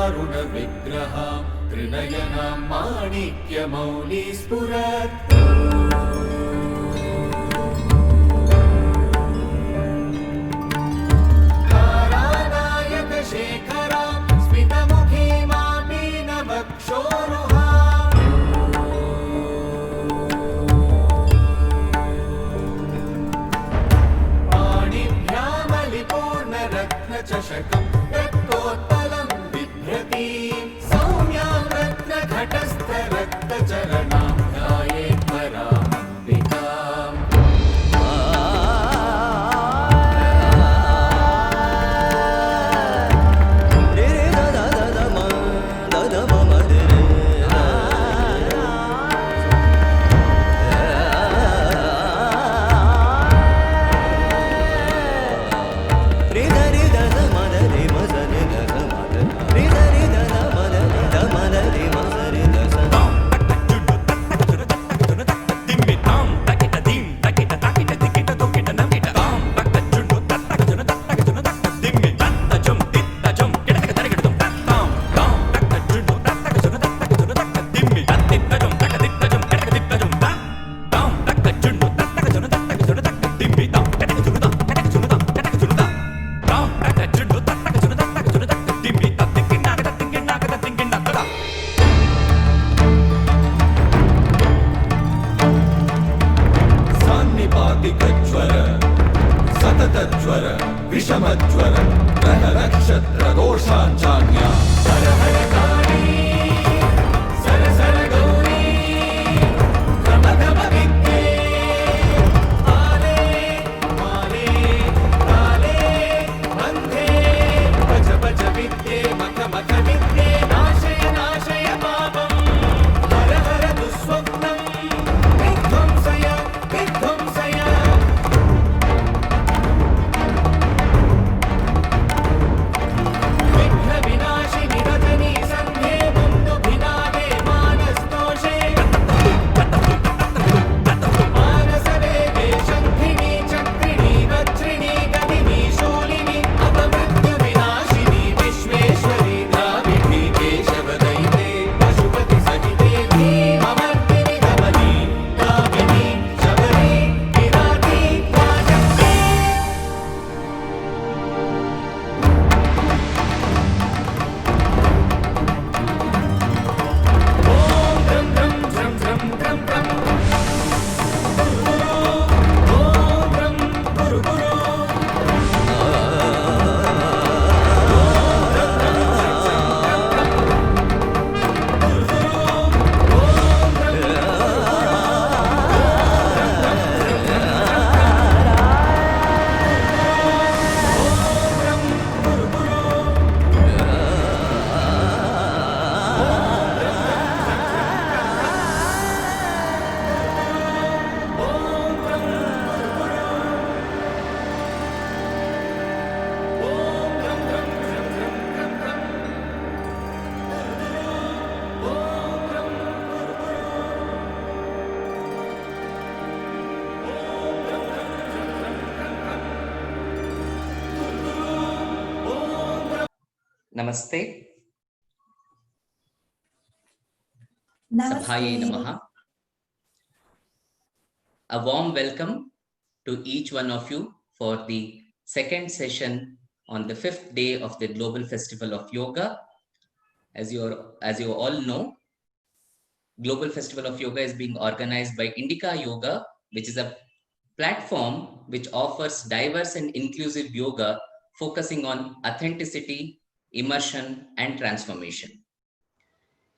सिन्दूरारुणविग्रहां त्रिनयनां माणिक्यमौलिस्फुरत् तारानायकशेखरां स्मितमुखीमां मीनवक्षोरुहां पाणिभ्यामलिपूर्णरत्नचषकं रक्तोत्पलं बिभ्रतीं सौम्यां रत्नघटस्थरक्तचरणां ध्यायेत् परामम्बिकाम् सान्निपातिकज्वर सततज्वर विषमज्वर ग्रहनक्षत्रदोषाञ्चान्या हर हर काली sir sir Gauri क्रमधमविद्ये आले माले काले बन्धे भज भज विद्ये मख मख विद्ये नाशय नाशय पापम् हर हर दुःस्वप्नम् विध्वंसय विध्वंसय विघ्नविनाशिनि रजनी सन्ध्ये मुन्दुभिनादे मानस्तोषे मानसवेगे शङ्खिनी चक्रिणी वज्रिणी गदिनी शूलिनी अपमृत्युविनाशिनी विश्वेश्वरी द्राविडी केशवदैते पशुपति सहिते धीममर्दिनि धमनी कामिनी शबरी विराटी वाचक्री ॐ द्रं द्रं द्रं द्रं द्रं द्रं ॐ द्रं गुरु गुरु Namaste. Namaste. Sabhaye Namaha. A warm welcome to each one of you for the second session on the fifth day of the Global Festival of Yoga. As you all know, Global Festival of Yoga is being organized by Indica Yoga, which is a platform which offers diverse and inclusive yoga focusing on authenticity, immersion, and transformation.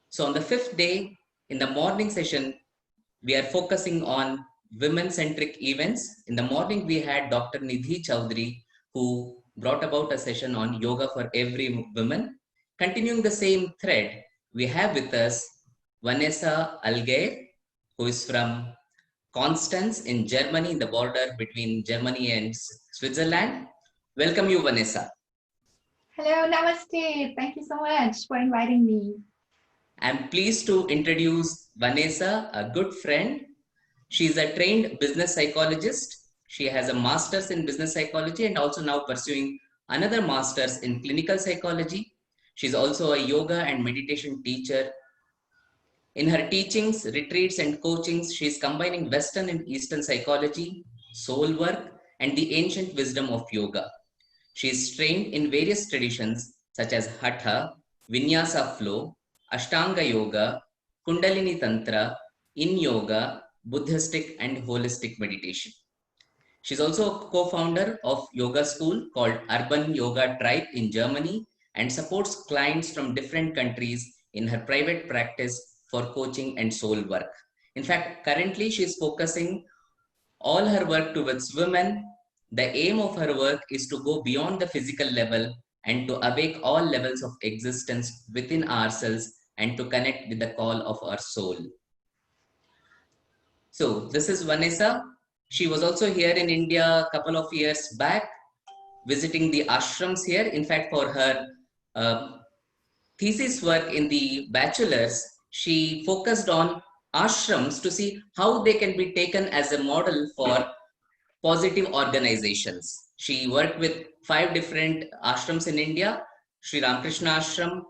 So on the fifth day, in the morning session, we are focusing on women-centric events. In the morning, we had Dr. Nidhi Chowdhury, who brought about a session on yoga for every woman. Continuing the same thread, we have with us Vanessa Allgaier, who is from Constance in Germany, in the border between Germany and Switzerland. Welcome you, Vanessa. Hello, namaste. Thank you so much for inviting me. I'm pleased to introduce Vanessa, a good friend. She's a trained business psychologist. She has a master's in business psychology and also now pursuing another master's in clinical psychology. She's also a yoga and meditation teacher. In her teachings, retreats, and coachings, she is combining Western and Eastern psychology, soul work, and the ancient wisdom of yoga. She is trained in various traditions such as Hatha, Vinyasa flow, Ashtanga yoga, Kundalini Tantra, Yin yoga, Buddhistic, and holistic meditation. She's also a co-founder of yoga school called Urban Yoga Tribe in Germany and supports clients from different countries in her private practice for coaching and soul work. In fact, currently she is focusing all her work towards women. The aim of her work is to go beyond the physical level and to awake all levels of existence within ourselves and to connect with the call of our soul. So this is Vanessa. She was also here in India a couple of years back, visiting the ashrams here. In fact, for her thesis work in the bachelor's, she focused on ashrams to see how they can be taken as a model for positive organizations. She worked with 5 different ashrams in India: Sri Ramakrishna Ashram,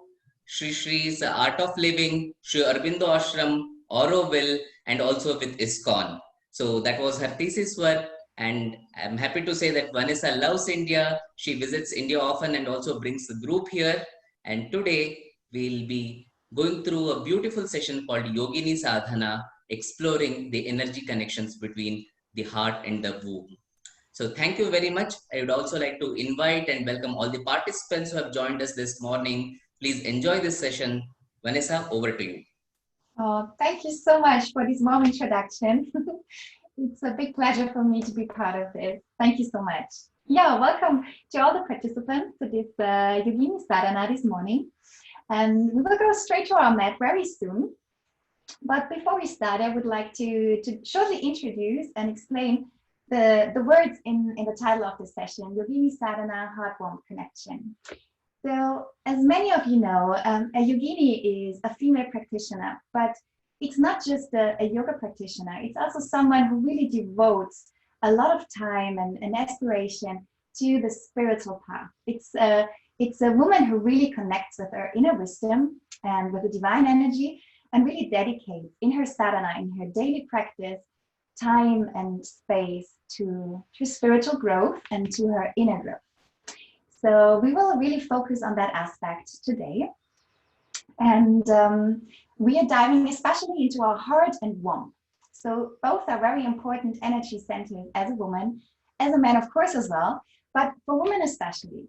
Sri Sri's Art of Living, Sri Aurobindo Ashram, Auroville, and also with ISKCON. So that was her thesis work. And I'm happy to say that Vanessa loves India. She visits India often and also brings the group here. And today we'll be going through a beautiful session called Yogini Sadhana, exploring the energy connections between the heart and the womb. So thank you very much. I would also like to invite and welcome all the participants who have joined us this morning. Please enjoy this session. Vanessa, over to you. Thank you so much for this warm introduction. It's a big pleasure for me to be part of this. Thank you so much. Yeah, welcome to all the participants to this Yogini Sadhana this morning. And we will go straight to our mat very soon. But before we start, I would like to shortly introduce and explain the words in the title of the session, Yogini Sadhana, Heart-Warmth Connection. So, as many of you know, a yogini is a female practitioner, but it's not just a yoga practitioner. It's also someone who really devotes a lot of time and aspiration to the spiritual path. It's a woman who really connects with her inner wisdom and with the divine energy and really dedicates in her sadhana, in her daily practice, time and space to spiritual growth and to her inner growth. So we will really focus on that aspect today. And we are diving especially into our heart and womb. So both are very important energy centers as a woman, as a man, of course, as well, but for women especially.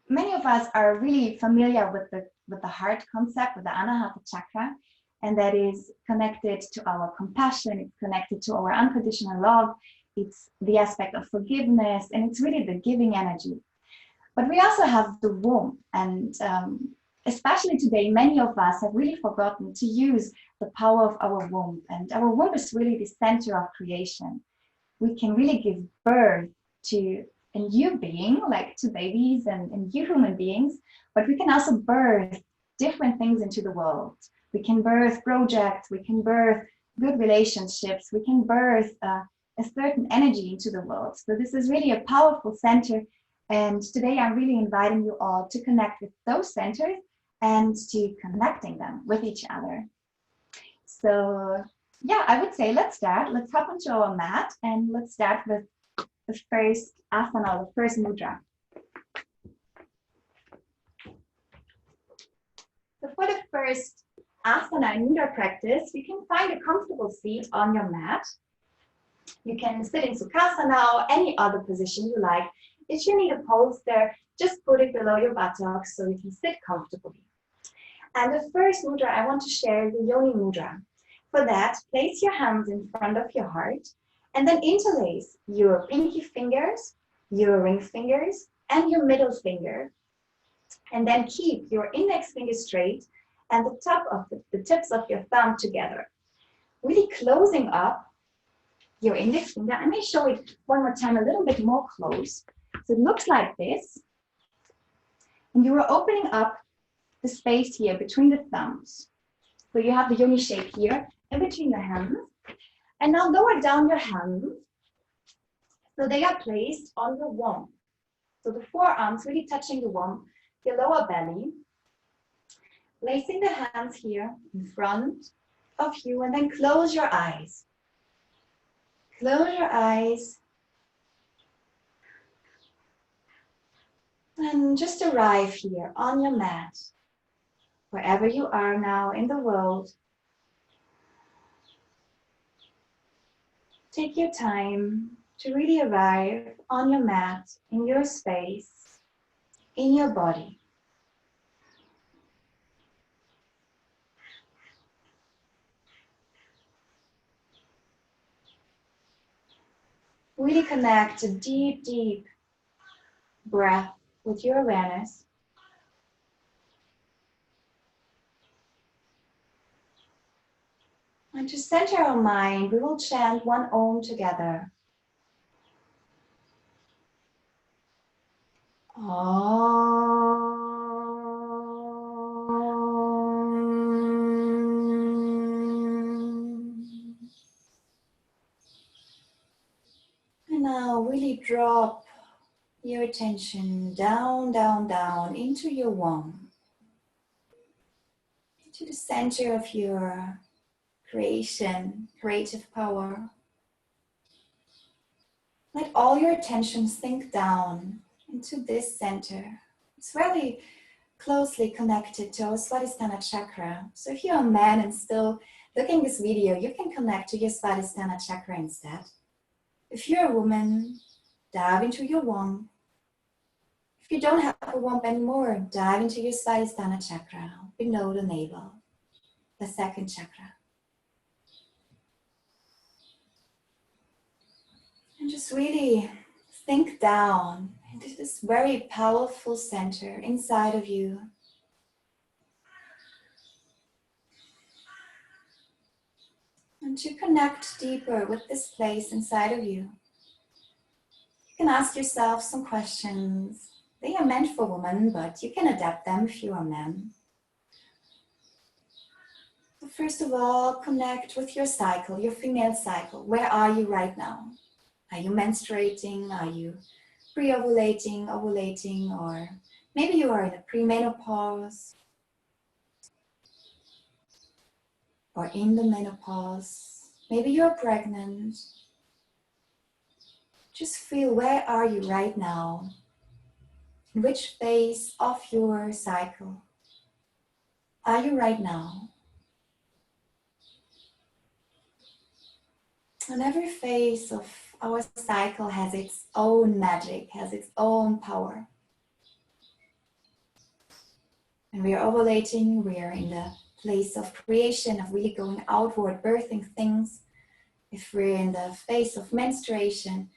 Many of us are really familiar with the heart concept, with the Anahata chakra, and that is connected to our compassion, it's connected to our unconditional love, it's the aspect of forgiveness, and it's really the giving energy. But we also have the womb, and especially today, many of us have really forgotten to use the power of our womb. And our womb is really the center of creation. We can really give birth to a new being, like to babies and new human beings, but we can also birth different things into the world. We can birth projects, we can birth good relationships, we can birth a certain energy into the world. So this is really a powerful center. And today I'm really inviting you all to connect with those centers and to connecting them with each other. So yeah, I would say let's start. Let's hop onto our mat and let's start with the first asana, the first mudra. So for the first asana and mudra practice, you can find a comfortable seat on your mat. You can sit in Sukhasana or any other position you like. If you need a bolster, just put it below your buttocks so you can sit comfortably. And the first mudra I want to share is the Yoni mudra. For that, place your hands in front of your heart and then interlace your pinky fingers, your ring fingers, and your middle finger. And then keep your index finger straight and the top of the tips of your thumb together. Really closing up your index finger. I may show it one more time a little bit more close. So it looks like this. And you are opening up the space here between the thumbs. So you have the yoni shape here in between your hands. And now lower down your hands. So they are placed on your womb. So the forearms really touching the womb, your lower belly. Placing the hands here in front of you and then close your eyes. Close your eyes. And just arrive here on your mat, wherever you are now in the world. Take your time to really arrive on your mat, in your space, in your body. Really connect a deep, deep breath with your awareness. And to center our mind, we will chant one Om together. And now really drop your attention down, down, down into your womb, to the center of your creation, creative power. Let all your attention sink down into this center. It's really closely connected to our Svadhisthana chakra. So if you're a man and still looking this video, you can connect to your Svadhisthana chakra instead. If you're a woman, dive into your womb. If you don't have a womb anymore, dive into your Svadhisthana chakra below the navel, the second chakra. And just really sink down into this very powerful center inside of you. And to connect deeper with this place inside of you, you can ask yourself some questions. They are meant for women, but you can adapt them if you are a man. So first of all, connect with your cycle, your female cycle. Where are you right now? Are you menstruating? Are you pre-ovulating, ovulating, or maybe you are in a premenopause or in the menopause. Maybe you're pregnant. Just feel, where are you right now? In which phase of your cycle are you right now? And every phase of our cycle has its own magic, has its own power. When we are ovulating, we are in the place of creation, of really going outward, birthing things. If we're in the phase of menstruation,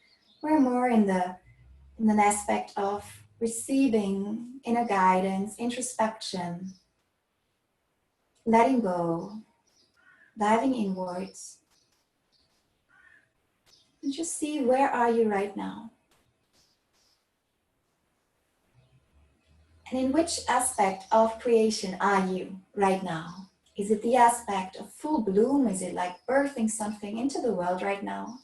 we're more in an aspect of receiving inner guidance, introspection, letting go, diving inwards. And just see, where are you right now? And in which aspect of creation are you right now? Is it the aspect of full bloom? Is it like birthing something into the world right now?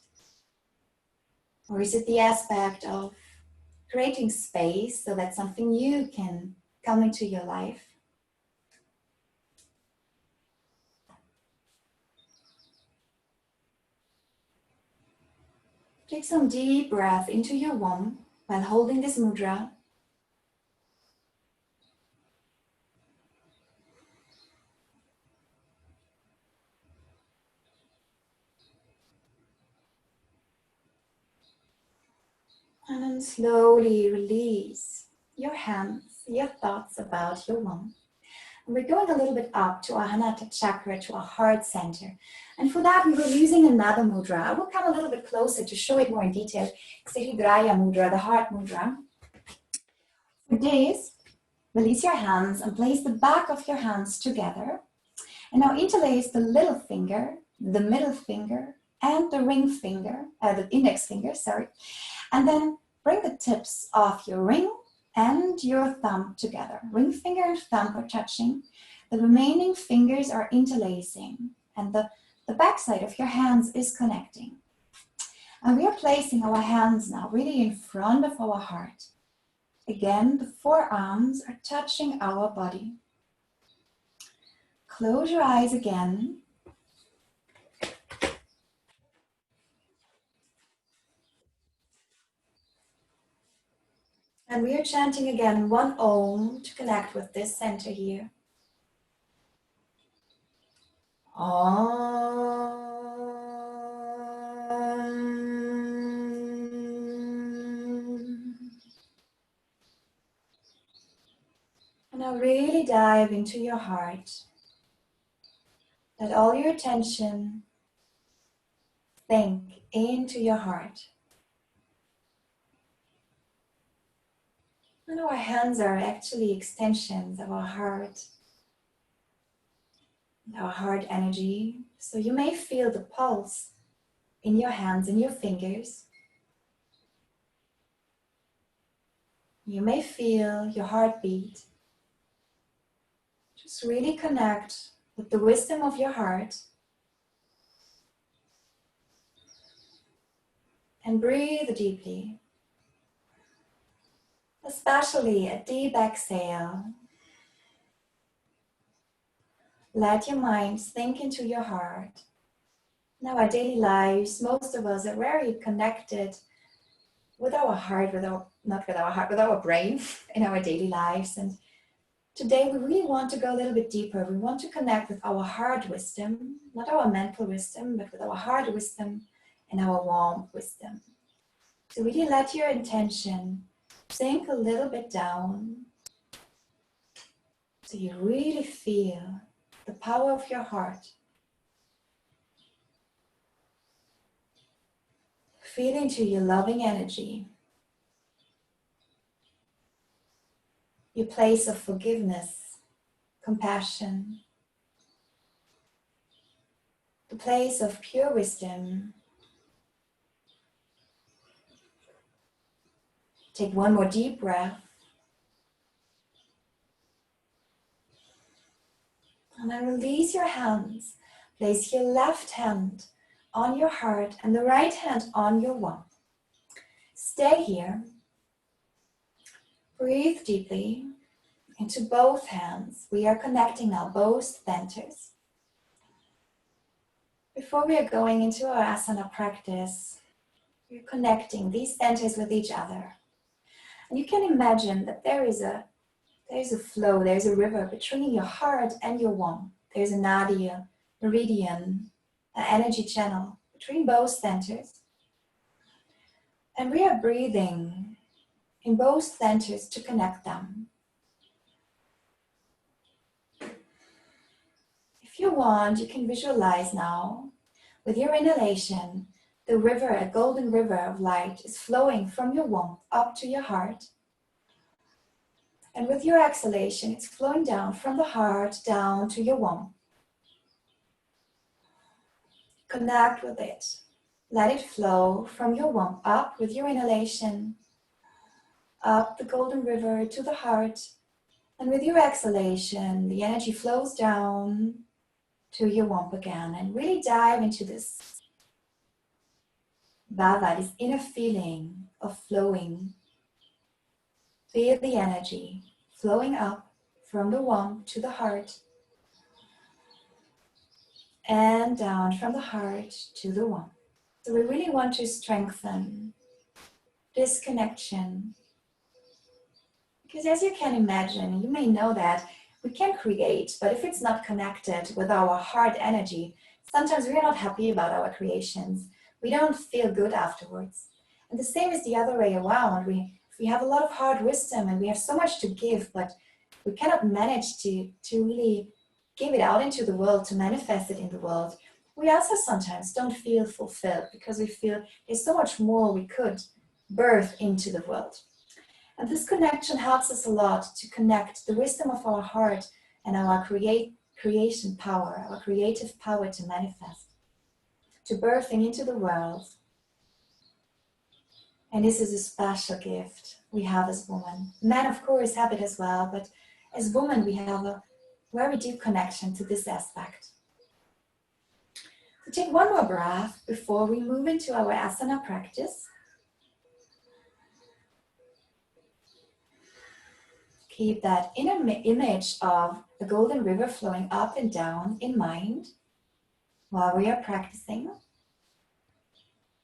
Or is it the aspect of creating space so that something new can come into your life? Take some deep breath into your womb while holding this mudra. And then slowly release your hands, your thoughts about your womb. And we're going a little bit up to our Anahata chakra, to our heart center. And for that, we were using another mudra. I will come a little bit closer to show it more in detail. It's the Hridaya mudra, the heart mudra. For this, release your hands and place the back of your hands together. And now interlace the little finger, the middle finger, and the ring finger, the index finger, sorry. And then bring the tips of your ring and your thumb together. Ring finger and thumb are touching. The remaining fingers are interlacing and the backside of your hands is connecting. And we are placing our hands now really in front of our heart. Again, the forearms are touching our body. Close your eyes again. And we are chanting again one Om to connect with this center here. Om. And now really dive into your heart. Let all your attention sink into your heart. And our hands are actually extensions of our heart energy. So you may feel the pulse in your hands and your fingers. You may feel your heartbeat. Just really connect with the wisdom of your heart. And breathe deeply. Especially a deep exhale. Let your mind sink into your heart. Now, our daily lives, most of us are very connected with our heart, with our brain in our daily lives. And today we really want to go a little bit deeper. We want to connect with our heart wisdom, not our mental wisdom, but with our heart wisdom and our warm wisdom. So really let your intention sink a little bit down so you really feel the power of your heart. Feel into your loving energy, your place of forgiveness, compassion, the place of pure wisdom. Take one more deep breath. And then release your hands. Place your left hand on your heart and the right hand on your womb. Stay here. Breathe deeply into both hands. We are connecting now both centers. Before we are going into our asana practice, we're connecting these centers with each other. And you can imagine that there is a flow, there's a river between your heart and your womb. There's a nadia, meridian, an energy channel between both centers. And we are breathing in both centers to connect them. If you want, you can visualize now, with your inhalation, the river, a golden river of light, is flowing from your womb up to your heart. And with your exhalation, it's flowing down from the heart down to your womb. Connect with it. Let it flow from your womb up with your inhalation, up the golden river to the heart. And with your exhalation, the energy flows down to your womb again. And really dive into this bhava, this inner feeling of flowing. Feel the energy flowing up from the womb to the heart and down from the heart to the womb. So we really want to strengthen this connection. Because as you can imagine, you may know that we can create, but if it's not connected with our heart energy, sometimes we're not happy about our creations. We don't feel good afterwards. And the same is the other way around. We have a lot of heart wisdom and we have so much to give, but we cannot manage to really give it out into the world, to manifest it in the world. We also sometimes don't feel fulfilled because we feel there's so much more we could birth into the world. And this connection helps us a lot to connect the wisdom of our heart and our creation power, our creative power to manifest, to birthing into the world. And this is a special gift we have as women. Men, of course, have it as well, but as women, we have a very deep connection to this aspect. So take one more breath before we move into our asana practice. Keep that inner image of the golden river flowing up and down in mind while we are practicing.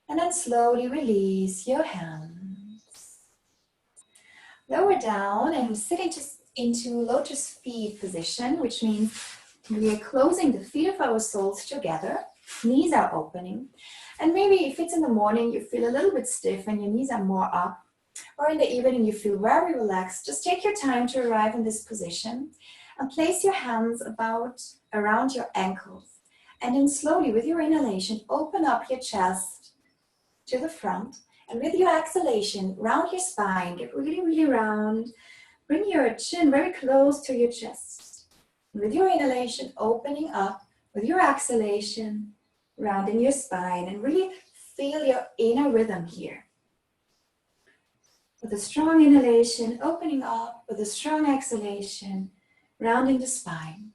And then slowly release your hands. Lower down and sit into lotus feet position, which means we are closing the feet of our soles together. Knees are opening. And maybe if it's in the morning, you feel a little bit stiff and your knees are more up. Or in the evening, you feel very relaxed. Just take your time to arrive in this position and place your hands around your ankles. And then slowly, with your inhalation, open up your chest to the front. And with your exhalation, round your spine, get really, really round. Bring your chin very close to your chest. And with your inhalation, opening up. With your exhalation, rounding your spine. And really feel your inner rhythm here. With a strong inhalation, opening up. With a strong exhalation, rounding the spine.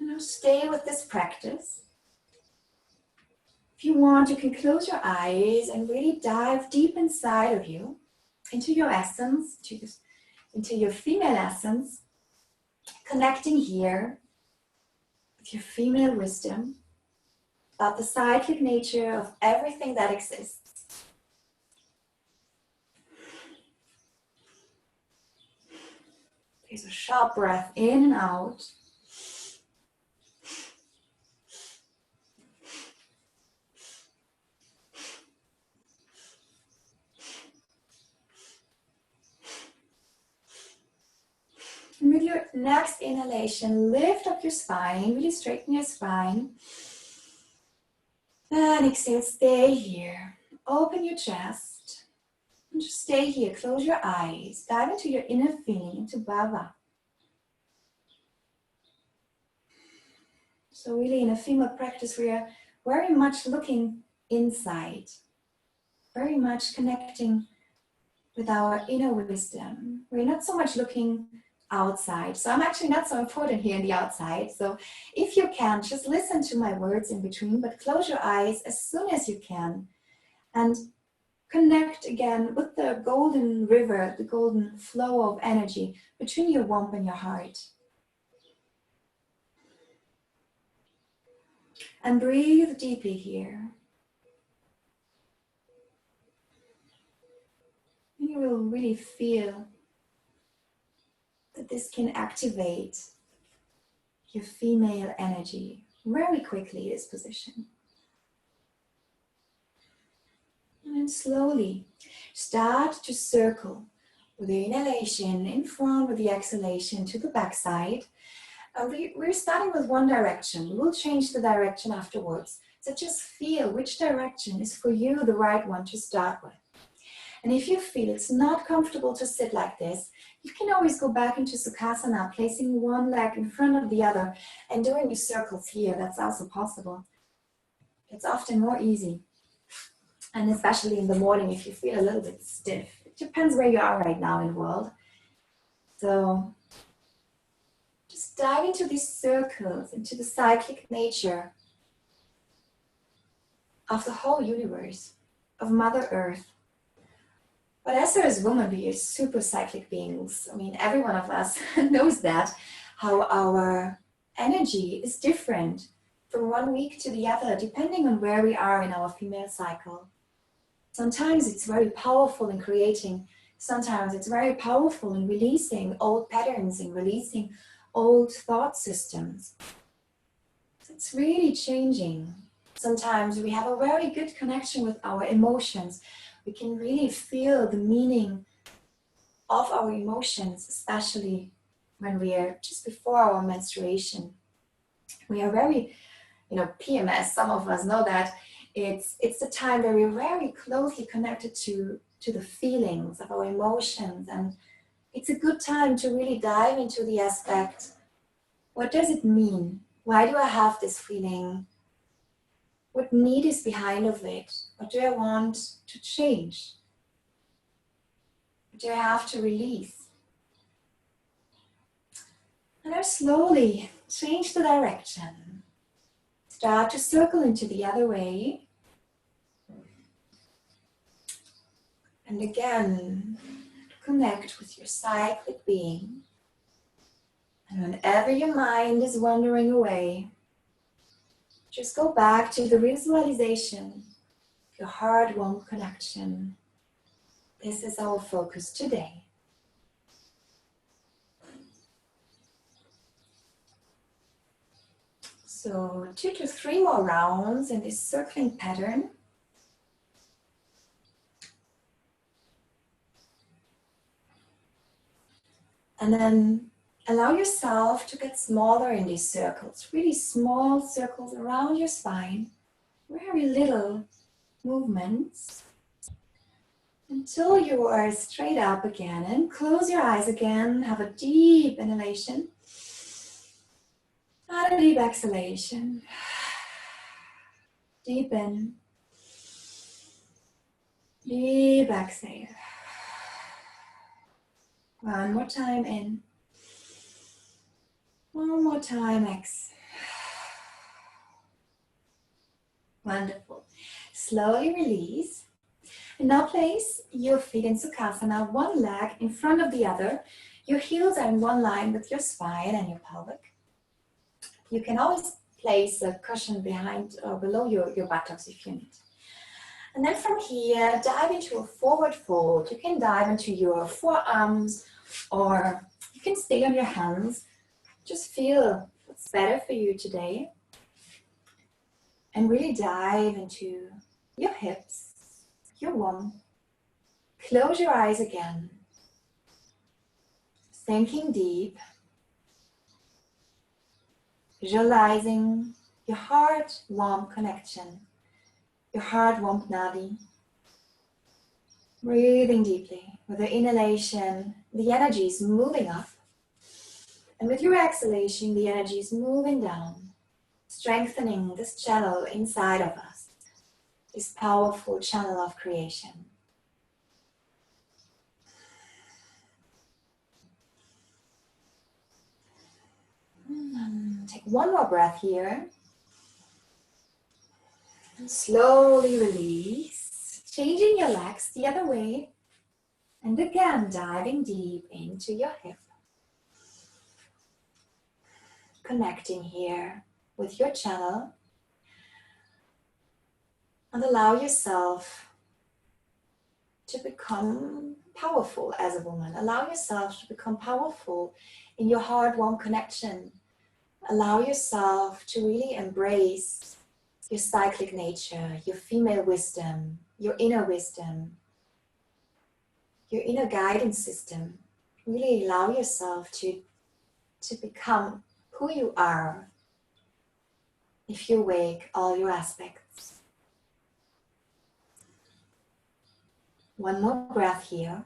Now stay with this practice. If you want, you can close your eyes and really dive deep inside of you, into your essence, into your female essence, connecting here with your female wisdom about the cyclic nature of everything that exists. Take a sharp breath in and out. And with your next inhalation, lift up your spine, really straighten your spine. And exhale, stay here. Open your chest. And just stay here, close your eyes. Dive into your inner feeling, into Bhava. So really in a female practice, we are very much looking inside. Very much connecting with our inner wisdom. We're not so much looking outside. So I'm actually not so important here in the outside. So if you can, just listen to my words in between, but close your eyes as soon as you can and connect again with the golden river, the golden flow of energy between your womb and your heart. And breathe deeply here. And you will really feel that this can activate your female energy very quickly, this position. And then slowly start to circle with the inhalation in front, with the exhalation to the backside. We're starting with one direction. We will change the direction afterwards. So just feel which direction is for you the right one to start with. And if you feel it's not comfortable to sit like this, you can always go back into Sukhasana, placing one leg in front of the other and doing your circles here. That's also possible. It's often more easy. And especially in the morning if you feel a little bit stiff. It depends where you are right now in the world. So just dive into these circles, into the cyclic nature of the whole universe, of Mother Earth. But as there is women, we are super cyclic beings. I mean, every one of us knows that, how our energy is different from one week to the other, depending on where we are in our female cycle. Sometimes it's very powerful in creating. Sometimes it's very powerful in releasing old patterns, in releasing old thought systems. It's really changing. Sometimes we have a very good connection with our emotions. We can really feel the meaning of our emotions, especially when we are just before our menstruation. We are very, PMS, some of us know that it's the time where we're very closely connected to the feelings of our emotions. And it's a good time to really dive into the aspect, what does it mean Why do I have this feeling? What need is behind of it? What do I want to change? What do I have to release? And now slowly change the direction. Start to circle into the other way. And again, connect with your cyclic being. And whenever your mind is wandering away, just go back to the visualization, your heart-warm connection. This is our focus today. So 2 to 3 more rounds in this circling pattern. And then allow yourself to get smaller in these circles, really small circles around your spine, very little movements, until you are straight up again. And close your eyes again, have a deep inhalation, and a deep exhalation. Deep in, deep exhale. One more time in. One more time, exhale. Wonderful. Slowly release. And now place your feet in Sukhasana, one leg in front of the other. Your heels are in one line with your spine and your pelvic. You can always place a cushion behind or below your buttocks if you need. And then from here, dive into a forward fold. You can dive into your forearms or you can stay on your hands. Just feel what's better for you today. And really dive into your hips, your womb. Close your eyes again. Sinking deep. Visualizing your heart-warm connection, your heart-warm nadi. Breathing deeply. With the inhalation, the energy is moving up. And with your exhalation, the energy is moving down, strengthening this channel inside of us, this powerful channel of creation. Take one more breath here. And slowly release, changing your legs the other way. And again, diving deep into your hip. Connecting here with your channel. And allow yourself to become powerful as a woman. Allow yourself to become powerful in your heart-warm connection. Allow yourself to really embrace your cyclic nature, your female wisdom, your inner guidance system. Really allow yourself to become who you are if you wake all your aspects. One more breath here.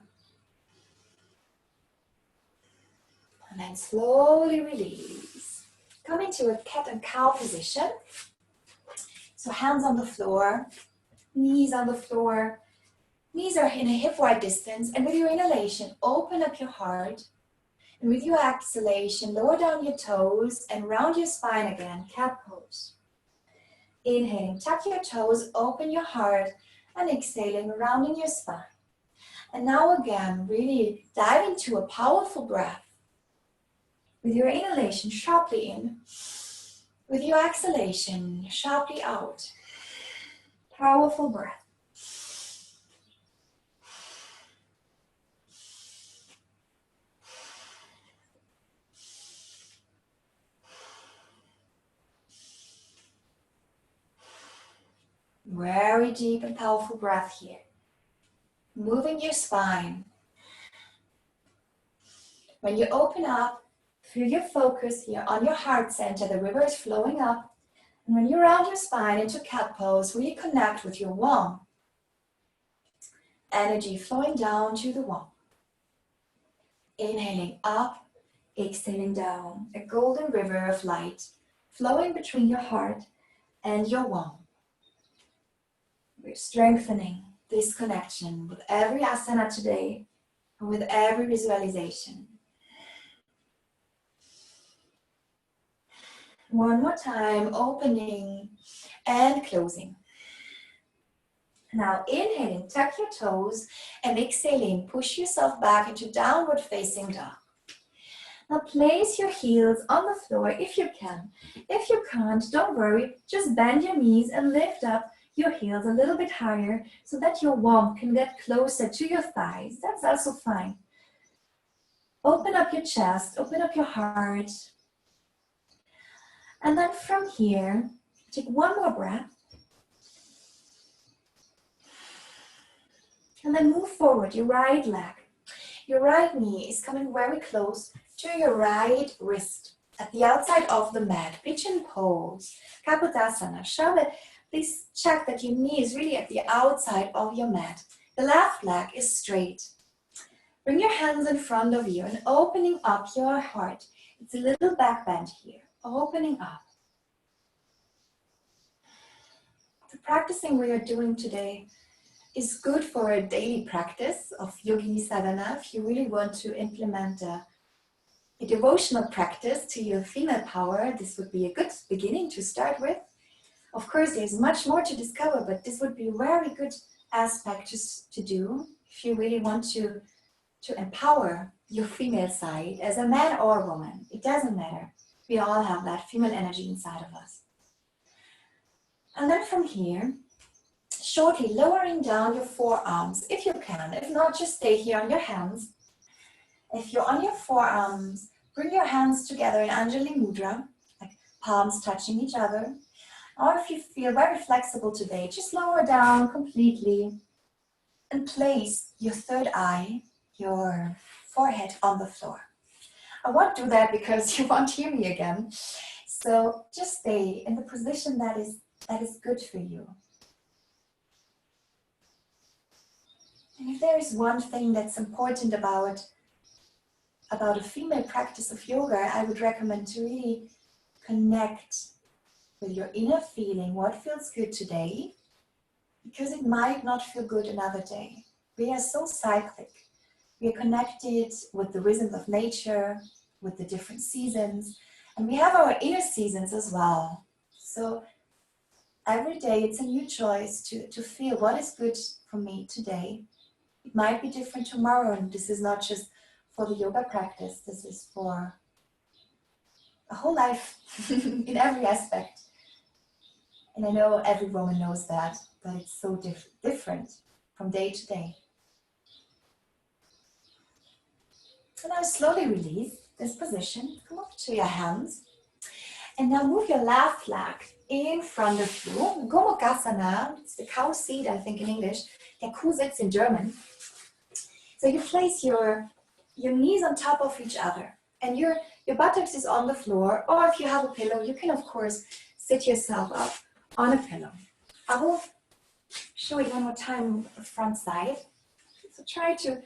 And then slowly release. Come into a cat and cow position. So hands on the floor, knees on the floor. Knees are in a hip-wide distance. And with your inhalation, open up your heart. And with your exhalation, lower down your toes and round your spine again, cat pose. Inhaling, tuck your toes, open your heart, and exhaling, rounding your spine. And now again, really dive into a powerful breath. With your inhalation, sharply in. With your exhalation, sharply out. Powerful breath. Very deep and powerful breath here. Moving your spine. When you open up, feel your focus here on your heart center. The river is flowing up. And when you round your spine into cat pose, really connect with your womb. Energy flowing down to the womb. Inhaling up, exhaling down. A golden river of light flowing between your heart and your womb. We're strengthening this connection with every asana today and with every visualization. One more time, opening and closing. Now inhaling, tuck your toes, and exhaling, push yourself back into downward facing dog. Now place your heels on the floor if you can. If you can't, don't worry, just bend your knees and lift up your heels a little bit higher so that your womb can get closer to your thighs. That's also fine. Open up your chest, open up your heart. And then from here, take one more breath. And then move forward, your right leg. Your right knee is coming very close to your right wrist at the outside of the mat. Pigeon pose, Kapotasana. Please check that your knee is really at the outside of your mat. The left leg is straight. Bring your hands in front of you and opening up your heart. It's a little back bend here, opening up. The practicing we are doing today is good for a daily practice of Yogini Sadhana. If you really want to implement a devotional practice to your female power, this would be a good beginning to start with. Of course, there's much more to discover, but this would be a very good aspect to do if you really want to empower your female side as a man or a woman. It doesn't matter. We all have that female energy inside of us. And then from here, shortly lowering down your forearms if you can. If not, just stay here on your hands. If you're on your forearms, bring your hands together in Anjali Mudra, like palms touching each other. Or if you feel very flexible today, just lower down completely and place your third eye, your forehead on the floor. I won't do that because you won't hear me again. So just stay in the position that is good for you. And if there is one thing that's important about a female practice of yoga, I would recommend to really connect with your inner feeling, what feels good today, because it might not feel good another day. We are so cyclic. We are connected with the rhythm of nature, with the different seasons, and we have our inner seasons as well. So every day it's a new choice to feel what is good for me today. It might be different tomorrow, and this is not just for the yoga practice, this is for a whole life in every aspect. And I know every woman knows that, but it's so different from day to day. So now slowly release this position, come up to your hands, and now move your left leg in front of you. Gomukasana, it's the cow seat, I think in English, der Kuhsitz in German. So you place your knees on top of each other, and your buttocks is on the floor, or if you have a pillow, you can of course sit yourself up on a pillow. I will show it one more time the front side. So try to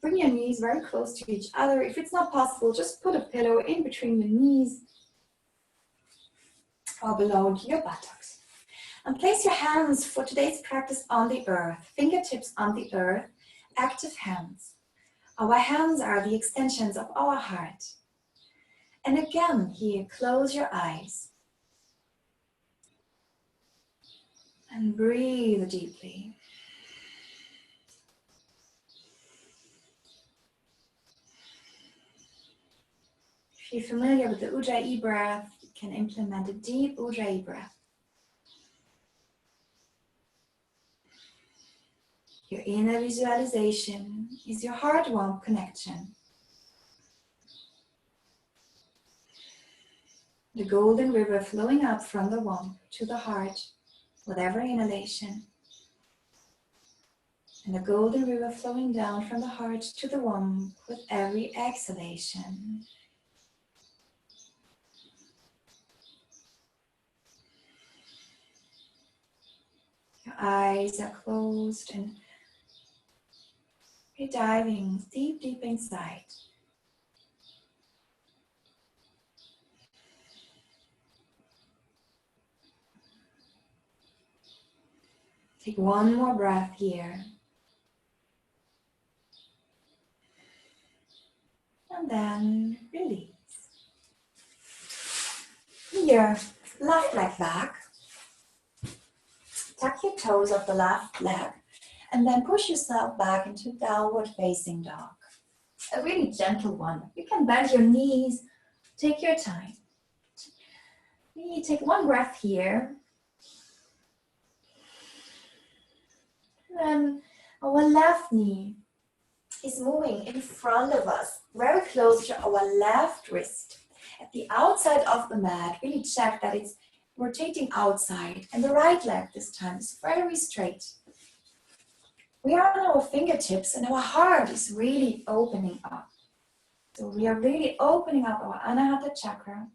bring your knees very close to each other. If it's not possible, just put a pillow in between your knees or below your buttocks. And place your hands for today's practice on the earth, fingertips on the earth, active hands. Our hands are the extensions of our heart. And again, here, close your eyes. And breathe deeply. If you're familiar with the Ujjayi breath, you can implement a deep Ujjayi breath. Your inner visualization is your heart-womb connection. The golden river flowing up from the womb to the heart with every inhalation. And the golden river flowing down from the heart to the womb with every exhalation. Your eyes are closed and you're diving deep, deep inside. Take one more breath here. And then release. Here, left leg back. Tuck your toes of the left leg and then push yourself back into downward facing dog. A really gentle one. You can bend your knees, take your time. You take one breath here. Then our left knee is moving in front of us, very close to our left wrist. At the outside of the mat, really check that it's rotating outside, and the right leg this time is very straight. We are on our fingertips and our heart is really opening up. So we are really opening up our Anahata chakra.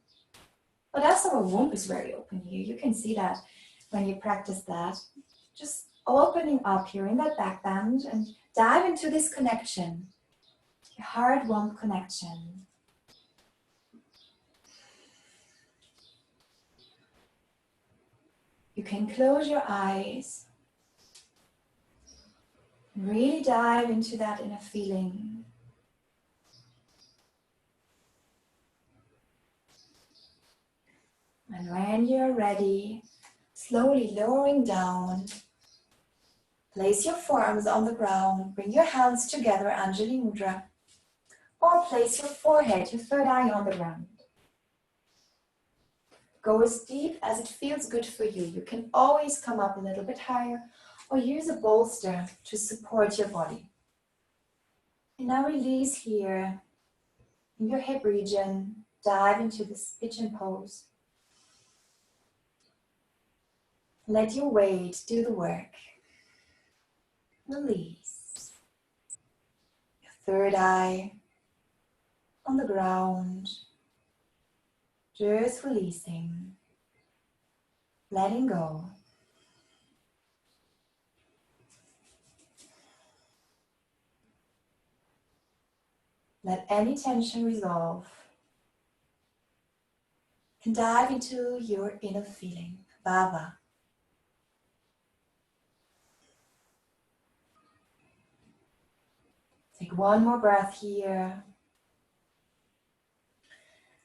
But also our womb is very open here. You can see that when you practice that. Just opening up here in that back bend and dive into this connection. Your heart-womb connection. You can close your eyes. Really dive into that inner feeling. And when you're ready, slowly lowering down, place your forearms on the ground, bring your hands together, Anjali Mudra, or place your forehead, your third eye on the ground. Go as deep as it feels good for you. You can always come up a little bit higher or use a bolster to support your body. And now release here in your hip region. Dive into this pigeon pose. Let your weight do the work. Release. Your third eye on the ground. Just releasing. Letting go. Let any tension resolve. And dive into your inner feeling, Bhava. Take one more breath here.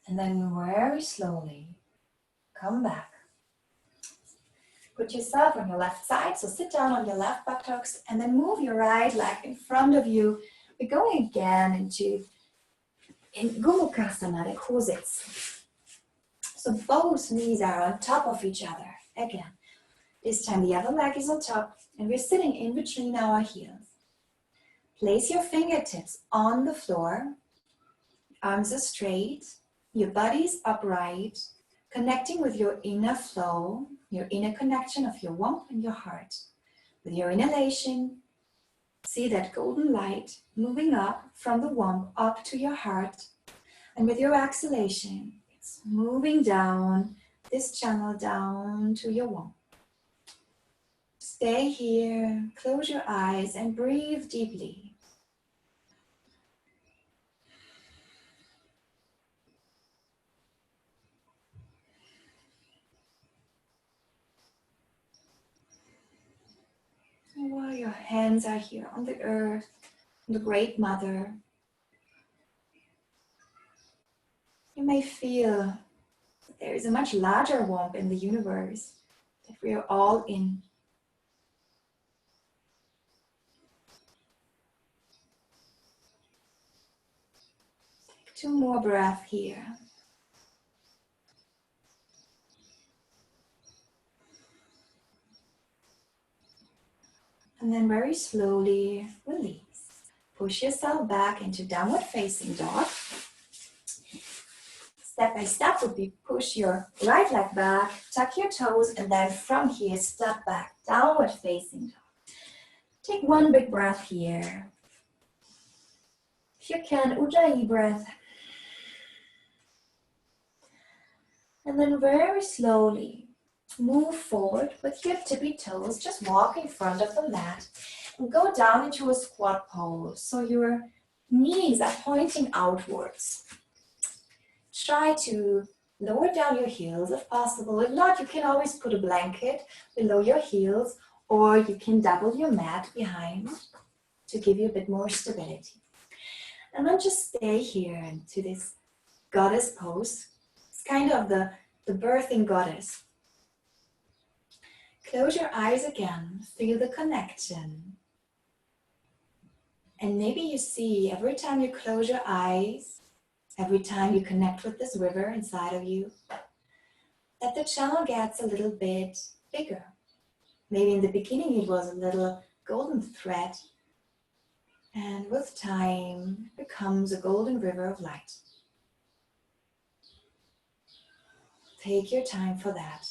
And then very slowly, come back. Put yourself on your left side, so sit down on your left buttocks and then move your right leg in front of you. We're going again into Gomukhasana, the cosits. So both knees are on top of each other. Again, this time the other leg is on top and we're sitting in between our heels. Place your fingertips on the floor. Arms are straight. Your body is upright. Connecting with your inner flow, your inner connection of your womb and your heart. With your inhalation, see that golden light moving up from the womb up to your heart. And with your exhalation, it's moving down this channel down to your womb. Stay here, close your eyes and breathe deeply. While your hands are here on the earth, the Great Mother, you may feel that there is a much larger womb in the universe that we are all in. Take 2 more breaths here. And then very slowly release. Push yourself back into downward facing dog. Step by step would be push your right leg back, tuck your toes, and then from here step back, downward facing dog. Take 1 big breath here. If you can, Ujjayi breath. And then very slowly move forward with your tippy toes, just walk in front of the mat and go down into a squat pose. So your knees are pointing outwards. Try to lower down your heels if possible. If not, you can always put a blanket below your heels or you can double your mat behind to give you a bit more stability. And then just stay here into this goddess pose. It's kind of the birthing goddess. Close your eyes again, feel the connection. And maybe you see every time you close your eyes, every time you connect with this river inside of you, that the channel gets a little bit bigger. Maybe in the beginning it was a little golden thread, and with time it becomes a golden river of light. Take your time for that.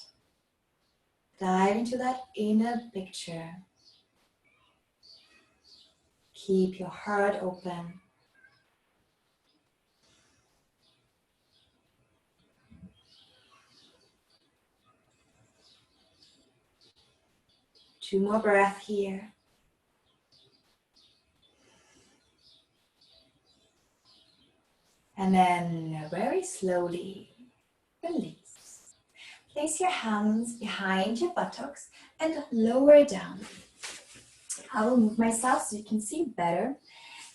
Dive into that inner picture. Keep your heart open. Two more breaths here. And then very slowly release. Place your hands behind your buttocks and lower down. I will move myself so you can see better.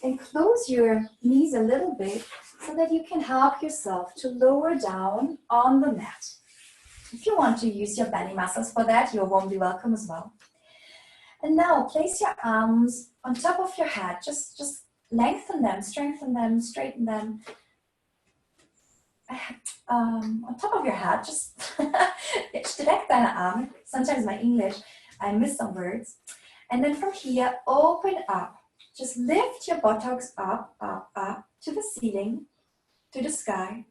And close your knees a little bit so that you can help yourself to lower down on the mat. If you want to use your belly muscles for that, you're warmly welcome as well. And now place your arms on top of your head. Just lengthen them, strengthen them, straighten them. On top of your head, just streck deine Arme. Sometimes my English, I miss some words. And then from here, open up. Just lift your buttocks up, up, up to the ceiling, to the sky.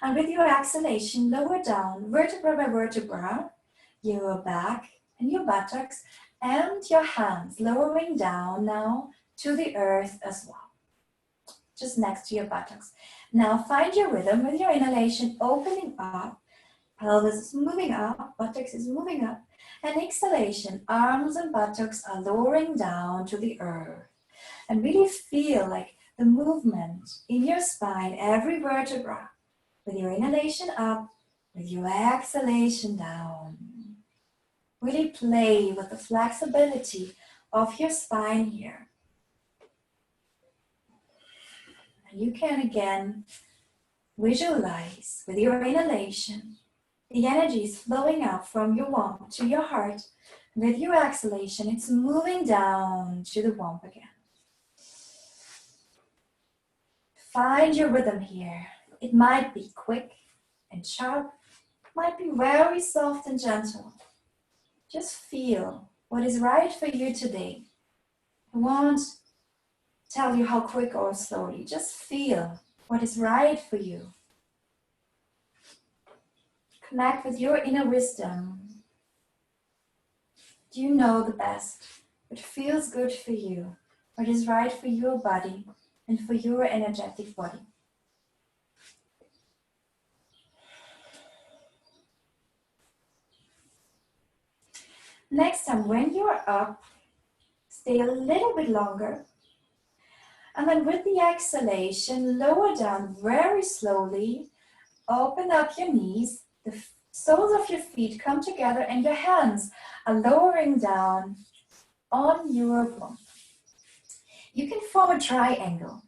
And with your exhalation, lower down, vertebra by vertebra, your back and your buttocks and your hands, lowering down now to the earth as well. Just next to your buttocks. Now find your rhythm with your inhalation, opening up, pelvis is moving up, buttocks is moving up, and exhalation, arms and buttocks are lowering down to the earth. And really feel like the movement in your spine, every vertebra, with your inhalation up, with your exhalation down. Really play with the flexibility of your spine here. And you can again visualize with your inhalation, the energy is flowing up from your womb to your heart. With your exhalation, it's moving down to the womb again. Find your rhythm here. It might be quick and sharp, might be very soft and gentle. Just feel what is right for you today. I won't tell you how quick or slowly. Just feel what is right for you. Connect with your inner wisdom. You know the best, what feels good for you, what is right for your body and for your energetic body. Next time, when you're up, stay a little bit longer. And then with the exhalation, lower down very slowly. Open up your knees. The soles of your feet come together and your hands are lowering down on your bum. You can form a triangle,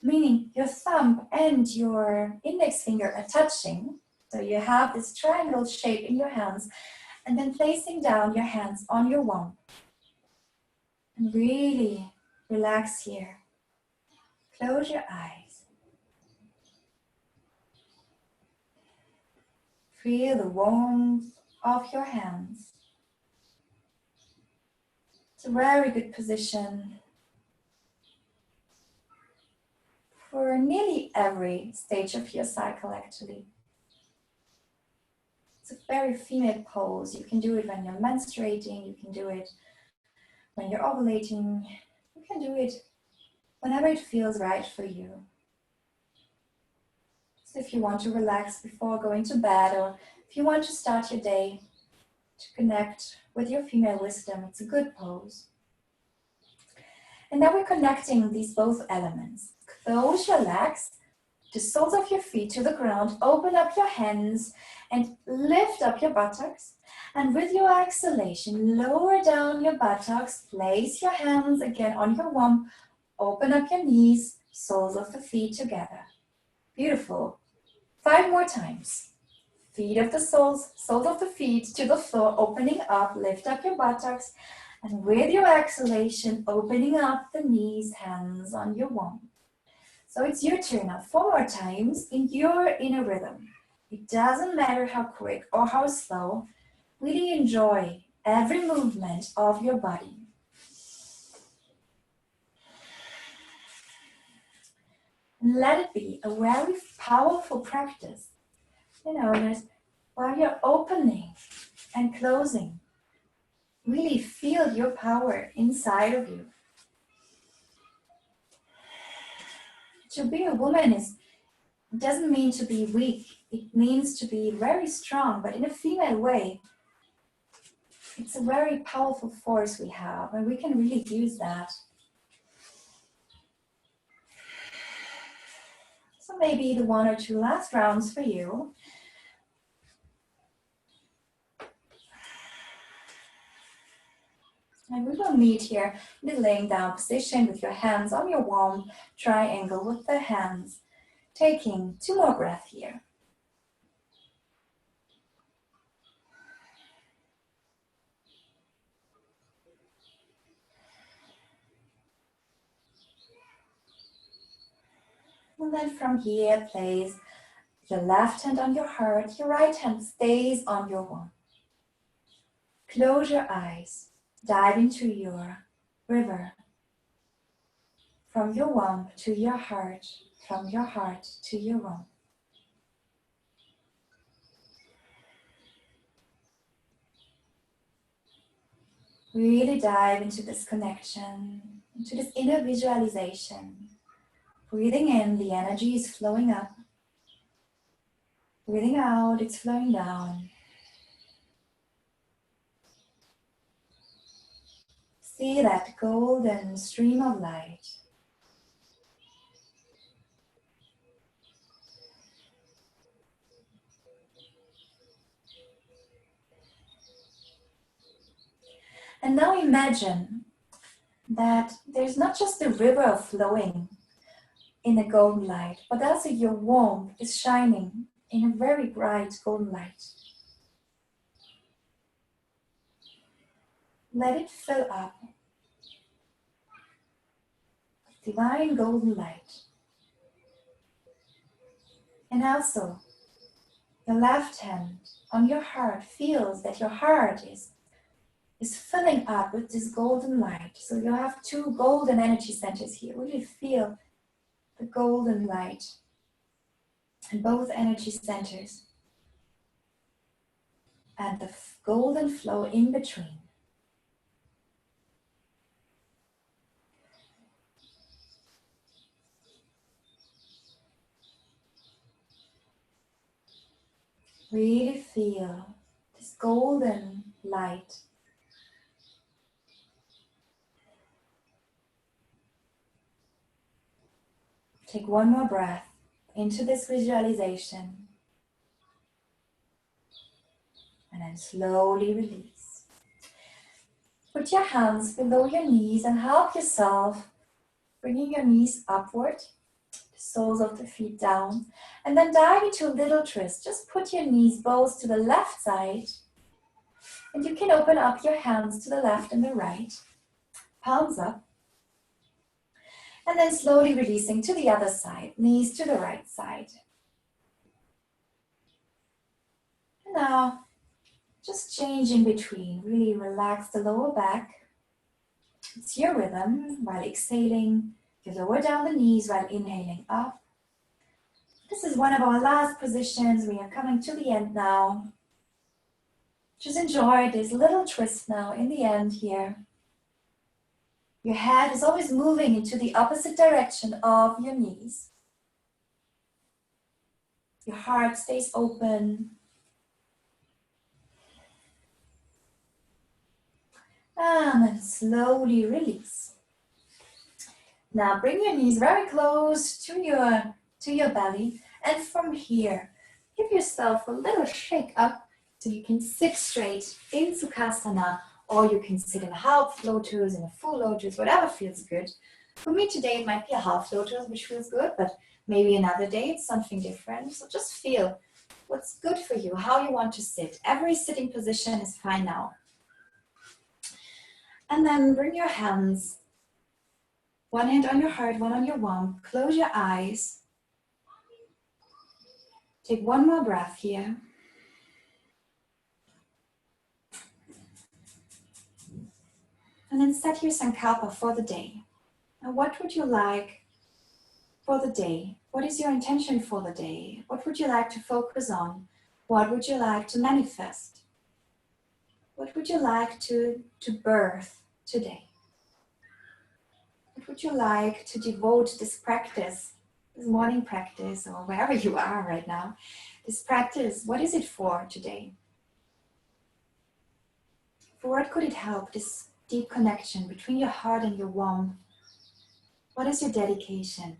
meaning your thumb and your index finger are touching. So you have this triangle shape in your hands. And then placing down your hands on your womb. And really relax here. Close your eyes. Feel the warmth of your hands. It's a very good position for nearly every stage of your cycle, actually. It's a very female pose. You can do it when you're menstruating, you can do it when you're ovulating, you can do it whenever it feels right for you. So if you want to relax before going to bed, or if you want to start your day to connect with your female wisdom, it's a good pose. And now we're connecting these both elements. Close your legs, the soles of your feet to the ground, open up your hands and lift up your buttocks. And with your exhalation, lower down your buttocks, place your hands again on your womb, open up your knees, soles of the feet together. Beautiful. 5 more times. Feet of the soles of the feet to the floor, opening up, lift up your buttocks, and with your exhalation, opening up the knees, hands on your womb. So it's your turn now. 4 more times in your inner rhythm. It doesn't matter how quick or how slow. Really enjoy every movement of your body. And let it be a very powerful practice. While you're opening and closing, really feel your power inside of you. To be a woman doesn't mean to be weak. It means to be very strong, but in a female way. It's a very powerful force we have, and we can really use that. So maybe the 1 or 2 last rounds for you. And we will meet here in the laying down position with your hands on your womb, triangle with the hands. Taking 2 more breaths here. And then from here, place your left hand on your heart, your right hand stays on your womb. Close your eyes, dive into your river. From your womb to your heart, from your heart to your womb. Really dive into this connection, into this inner visualization. Breathing in, the energy is flowing up. Breathing out, it's flowing down. See that golden stream of light. And now imagine that there's not just a river flowing in a golden light, but also your womb is shining in a very bright golden light. Let it fill up with divine golden light. And also, your left hand on your heart feels that your heart is filling up with this golden light. So you have 2 golden energy centers here. Really feel the golden light in both energy centers and the golden flow in between. Really feel this golden light. Take 1 more breath into this visualization. And then slowly release. Put your hands below your knees and help yourself, bringing your knees upward, the soles of the feet down, and then dive into a little twist. Just put your knees both to the left side, and you can open up your hands to the left and the right, palms up, and then slowly releasing to the other side, knees to the right side. And now, just change in between. Really relax the lower back. It's your rhythm. While exhaling, you lower down the knees while inhaling up. This is one of our last positions. We are coming to the end now. Just enjoy this little twist now in the end here. Your head is always moving into the opposite direction of your knees. Your heart stays open. And then slowly release. Now bring your knees very close to your belly, and from here, give yourself a little shake up So you can sit straight in Sukhasana, or you can sit in a half lotus, in a full lotus, whatever feels good. For me today, it might be a half lotus, which feels good, but maybe another day it's something different. So just feel what's good for you, how you want to sit. Every sitting position is fine now. And then bring your hands, one hand on your heart, one on your womb. Close your eyes. Take one more breath here. And then set your sankalpa for the day. Now, what would you like for the day? What is your intention for the day? What would you like to focus on? What would you like to manifest? What would you like to birth today? What would you like to devote this practice, this morning practice, or wherever you are right now, this practice, what is it for today? For what could it help, this deep connection between your heart and your womb? What is your dedication?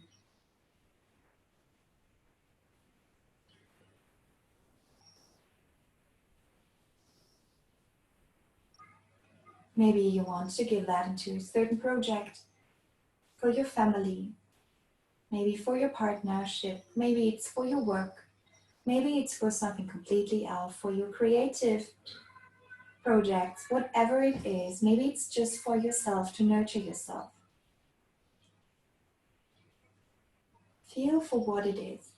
Maybe you want to give that into a certain project for your family, maybe for your partnership, maybe it's for your work, maybe it's for something completely else, for your creative projects, whatever it is. Maybe it's just for yourself, to nurture yourself. Feel for what it is.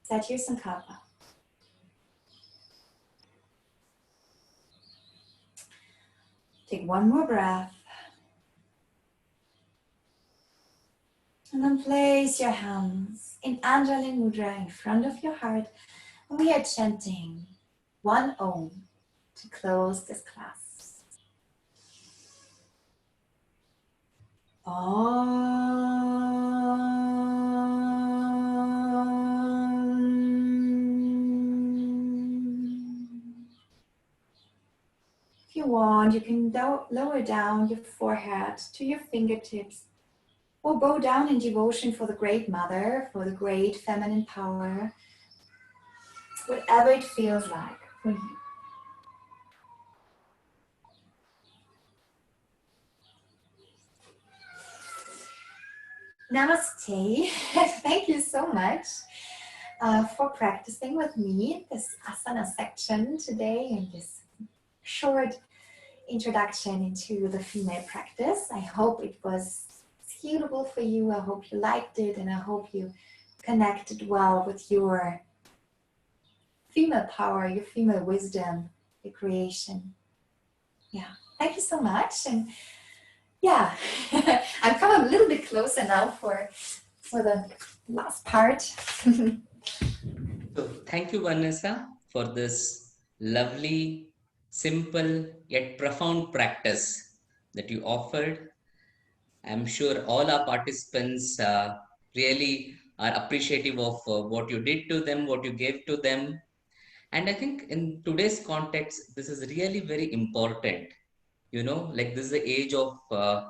Set your sankalpa. Take one more breath. And then place your hands in Anjali Mudra in front of your heart. And we are chanting one Om to close this class. Om. If you want, you can lower down your forehead to your fingertips, or bow down in devotion for the Great Mother, for the great feminine power, whatever it feels like for you. Namaste. Thank you so much for practicing with me this asana section today in this short introduction into the female practice. I hope it was suitable for you. I hope you liked it, and I hope you connected well with your female power, your female wisdom, your creation. Yeah, thank you so much. And yeah, I'm coming a little bit closer now for the last part. So thank you, Vanessa, for this lovely, simple, yet profound practice that you offered. I'm sure all our participants really are appreciative of what you did to them, what you gave to them. And I think in today's context, this is really very important. You know, like this is the age where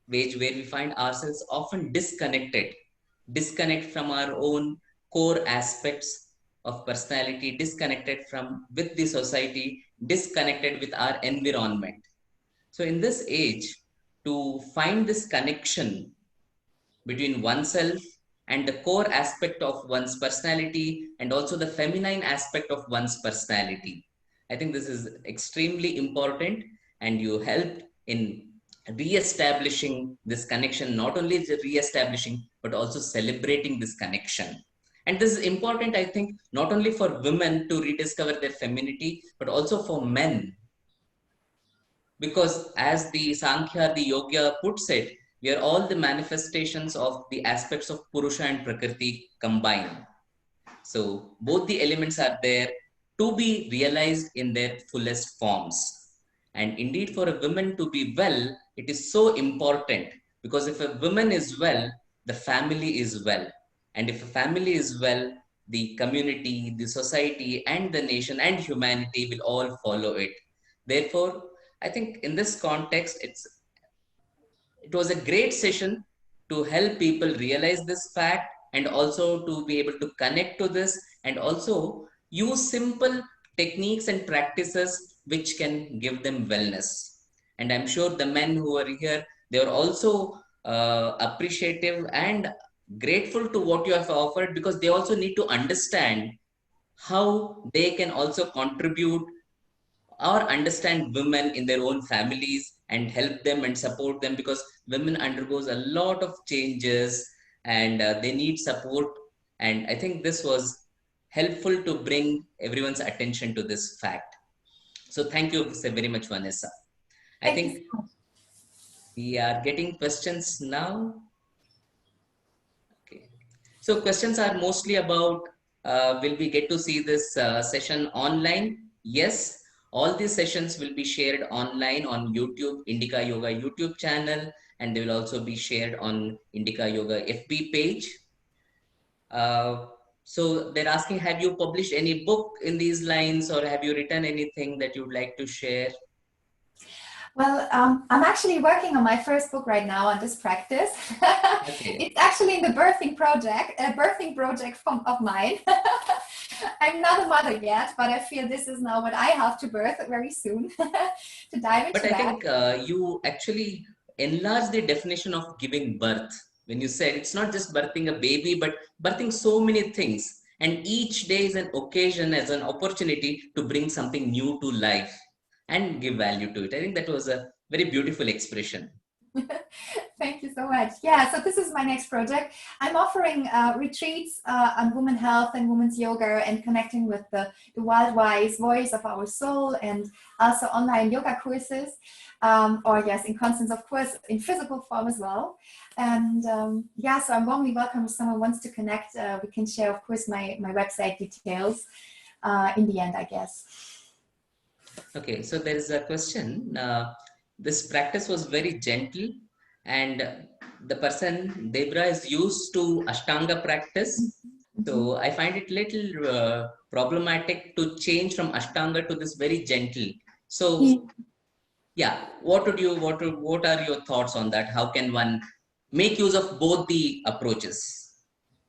we find ourselves often disconnect from our own core aspects of personality, disconnected from with the society, disconnected with our environment. So in this age, to find this connection between oneself and the core aspect of one's personality, and also the feminine aspect of one's personality, I think this is extremely important, and you helped in re-establishing this connection, not only re-establishing, but also celebrating this connection. And this is important, I think, not only for women to rediscover their femininity, but also for men. Because as the Sankhya, the Yoga puts it, we are all the manifestations of the aspects of Purusha and Prakriti combined. So both the elements are there to be realized in their fullest forms. And indeed, for a woman to be well, it is so important, because if a woman is well, the family is well. And if a family is well, the community, the society, and the nation and humanity will all follow it. Therefore, I think in this context, it was a great session to help people realize this fact, and also to be able to connect to this, and also use simple techniques and practices which can give them wellness. And I'm sure the men who are here, they are also appreciative and grateful to what you have offered, because they also need to understand how they can also contribute or understand women in their own families and help them and support them, because women undergoes a lot of changes and they need support. And I think this was helpful to bring everyone's attention to this fact. So thank you so very much, Vanessa. I Thank you think so much. we are getting questions now. Okay. So questions are mostly about, will we get to see this session online? Yes, all these sessions will be shared online on YouTube, Indica Yoga YouTube channel, and they will also be shared on Indica Yoga FB page. So they're asking, have you published any book in these lines, or have you written anything that you'd like to share? Well, I'm actually working on my first book right now on this practice. Okay. It's actually in the birthing project, of mine. I'm not a mother yet, but I feel this is now what I have to birth very soon to dive into But I that. think you actually enlarge the definition of giving birth when you said it's not just birthing a baby, but birthing so many things. And each day is an occasion, as an opportunity to bring something new to life and give value to it. I think that was a very beautiful expression. Thank you so much. Yeah, so this is my next project. I'm offering retreats on women health and women's yoga, and connecting with the wild wise voice of our soul, and also online yoga courses, or yes, in Constance, of course, in physical form as well. And yeah, so I'm warmly welcome if someone wants to connect. We can share, of course, my website details in the end, I guess. Okay, so there is a question. This practice was very gentle, and the person, Debra, is used to Ashtanga practice. So I find it little problematic to change from Ashtanga to this very gentle. So yeah, what are your thoughts on that? How can one make use of both the approaches?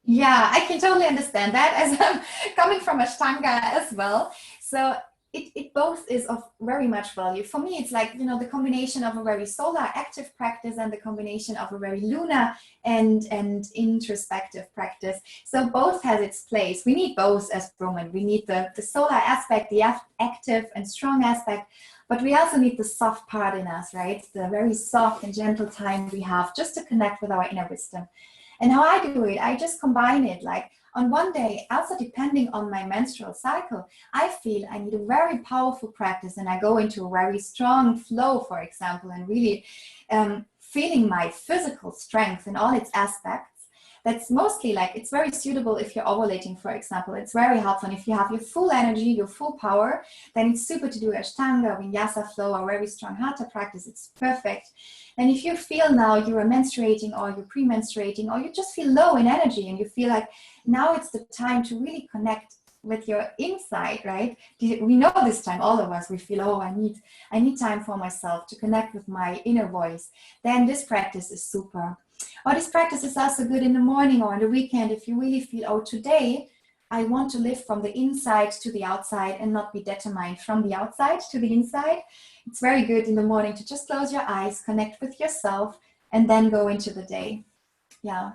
Yeah, I can totally understand that, as I'm coming from Ashtanga as well. So it both is of very much value. For me, it's like, you know, the combination of a very solar active practice and the combination of a very lunar and introspective practice. So both has its place. We need both as women. We need the solar aspect, the active and strong aspect, but we also need the soft part in us, right? The very soft and gentle time we have just to connect with our inner wisdom. And how I do it, I just combine it. Like on one day, also depending on my menstrual cycle, I feel I need a very powerful practice, and I go into a very strong flow, for example, and really feeling my physical strength in all its aspects. That's mostly like, it's very suitable if you're ovulating, for example. It's very helpful. And if you have your full energy, your full power, then it's super to do Ashtanga, Vinyasa flow, or very strong Hatha practice. It's perfect. And if you feel now you're menstruating, or you're pre-menstruating, or you just feel low in energy, and you feel like now it's the time to really connect with your inside, right? We know this time, all of us, we feel, oh, I need time for myself to connect with my inner voice. Then this practice is super. Or this practice is also good in the morning or on the weekend if you really feel, oh, today I want to live from the inside to the outside and not be determined from the outside to the inside. It's very good in the morning to just close your eyes, connect with yourself, and then go into the day. Yeah.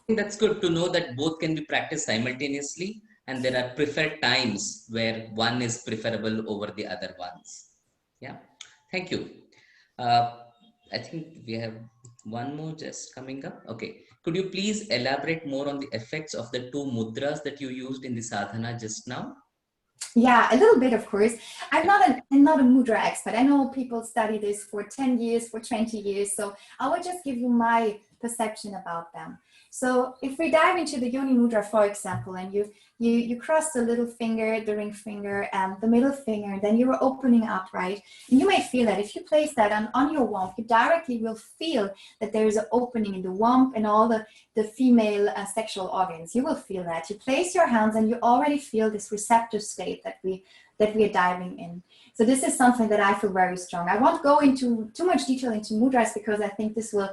That's good to know that both can be practiced simultaneously, and there are preferred times where one is preferable over the other ones. Yeah, thank you. I think we have one more just coming up. Okay, could you please elaborate more on the effects of the two mudras that you used in the sadhana just now? Yeah, a little bit, of course. I'm not a mudra expert. I know people study this for 10 years, for 20 years. So I will just give you my perception about them. So if we dive into the Yoni mudra, for example, and you cross the little finger, the ring finger, and the middle finger, and then you're opening up, right? And you may feel that if you place that on your womb, you directly will feel that there is an opening in the womb and all the female sexual organs. You will feel that. You place your hands and you already feel this receptive state that we are diving in. So this is something that I feel very strong. I won't go into too much detail into mudras because I think this will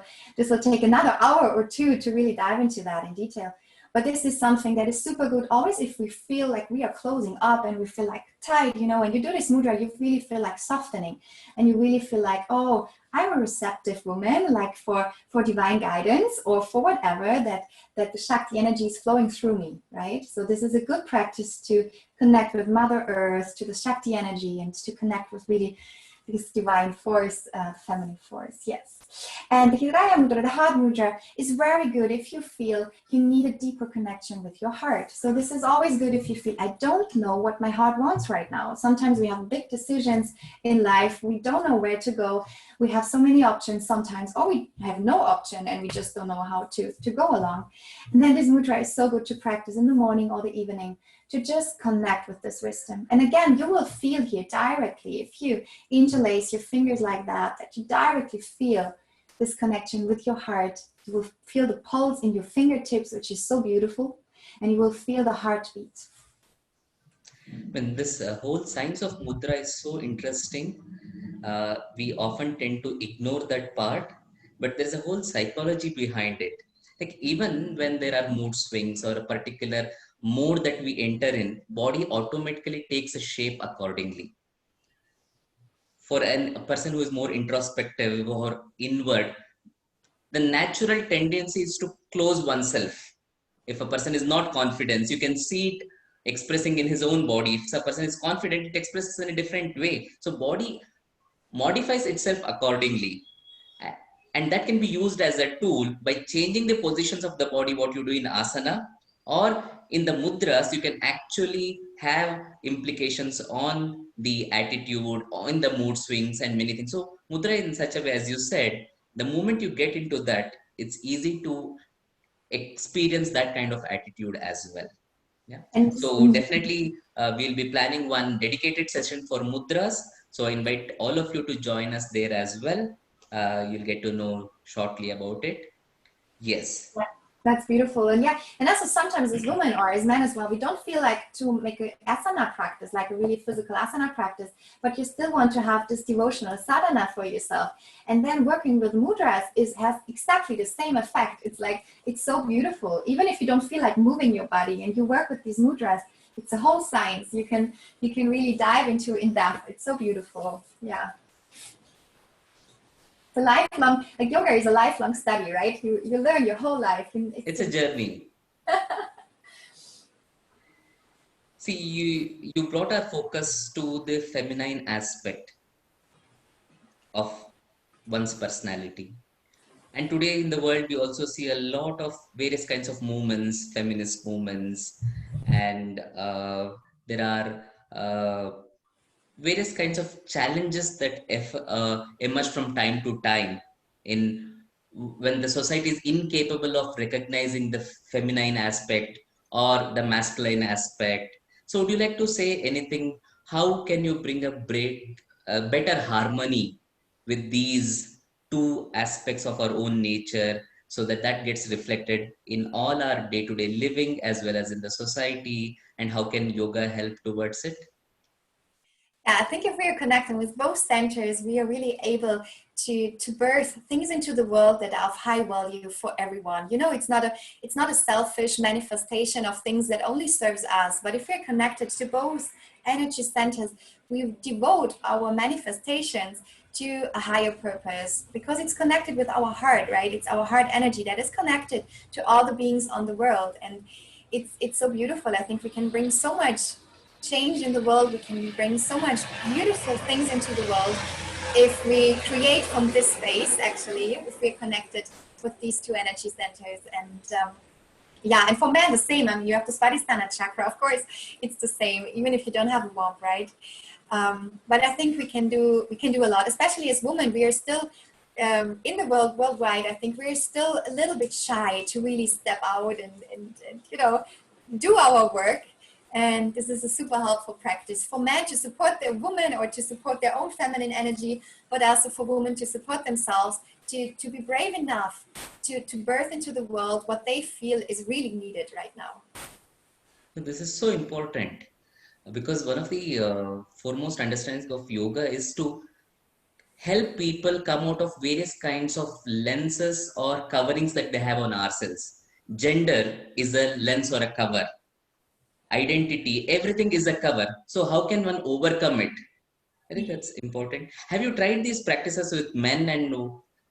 take another hour or two to really dive into that in detail. But this is something that is super good always if we feel like we are closing up and we feel like tight, you know, when you do this mudra, you really feel like softening and you really feel like, oh, I'm a receptive woman, like for divine guidance or for whatever that the Shakti energy is flowing through me, right? So this is a good practice to connect with Mother Earth, to the Shakti energy, and to connect with really this divine force, feminine force, yes. And the Hridaya Mudra, the heart mudra, is very good if you feel you need a deeper connection with your heart. So this is always good if you feel, I don't know what my heart wants right now. Sometimes we have big decisions in life. We don't know where to go. We have so many options sometimes, or we have no option and we just don't know how to go along. And then this mudra is so good to practice in the morning or the evening, to just connect with this wisdom. And again, you will feel here directly, if you interlace your fingers like that you directly feel this connection with your heart. You will feel the pulse in your fingertips, which is so beautiful, and you will feel the heartbeat. When this whole science of mudra is so interesting, we often tend to ignore that part, but there's a whole psychology behind it. Like even when there are mood swings or a particular mode that we enter in, body automatically takes a shape accordingly. For a person who is more introspective or inward, the natural tendency is to close oneself. If a person is not confident, you can see it expressing in his own body. If a person is confident, it expresses in a different way. So body modifies itself accordingly. And that can be used as a tool by changing the positions of the body, what you do in asana, or in the mudras, you can actually have implications on the attitude, on the mood swings and many things. So mudra in such a way, as you said, the moment you get into that, it's easy to experience that kind of attitude as well. Yeah. And So definitely we'll be planning one dedicated session for mudras. So I invite all of you to join us there as well. You'll get to know shortly about it. Yes. that's beautiful. And yeah, and also sometimes as women or as men as well, we don't feel like to make an asana practice, like a really physical asana practice, but you still want to have this devotional sadhana for yourself. And then working with mudras has exactly the same effect. It's like, it's so beautiful. Even if you don't feel like moving your body and you work with these mudras, it's a whole science. You can really dive into in depth. It's so beautiful. Yeah. The lifelong, like yoga is a lifelong study, right? You learn your whole life. It's a journey. See, you brought our focus to the feminine aspect of one's personality. And today in the world, we also see a lot of various kinds of movements, feminist movements, and there are various kinds of challenges that emerge from time to time in when the society is incapable of recognizing the feminine aspect or the masculine aspect. So would you like to say anything? How can you bring a better harmony with these two aspects of our own nature so that that gets reflected in all our day-to-day living as well as in the society? And how can yoga help towards it? Yeah, I think if we are connecting with both centers, we are really able to birth things into the world that are of high value for everyone. You know, it's not a selfish manifestation of things that only serves us. But if we're connected to both energy centers, we devote our manifestations to a higher purpose because it's connected with our heart, right? It's our heart energy that is connected to all the beings on the world. And it's so beautiful. I think we can bring so much change in the world. We can bring so much beautiful things into the world if we create from this space, actually, if we're connected with these two energy centers. And yeah, and for men, the same. I mean, you have the Svadhisthana chakra, of course, it's the same, even if you don't have a womb, right? But I think we can do a lot, especially as women. We are still in the world worldwide. I think we're still a little bit shy to really step out and you know, do our work. And this is a super helpful practice for men to support their woman or to support their own feminine energy, but also for women to support themselves, to be brave enough to birth into the world what they feel is really needed right now. This is so important because one of the foremost understandings of yoga is to help people come out of various kinds of lenses or coverings that they have on ourselves. Gender is a lens or a cover. Identity, everything is a cover. So how can one overcome it? I think that's important. Have you tried these practices with men, and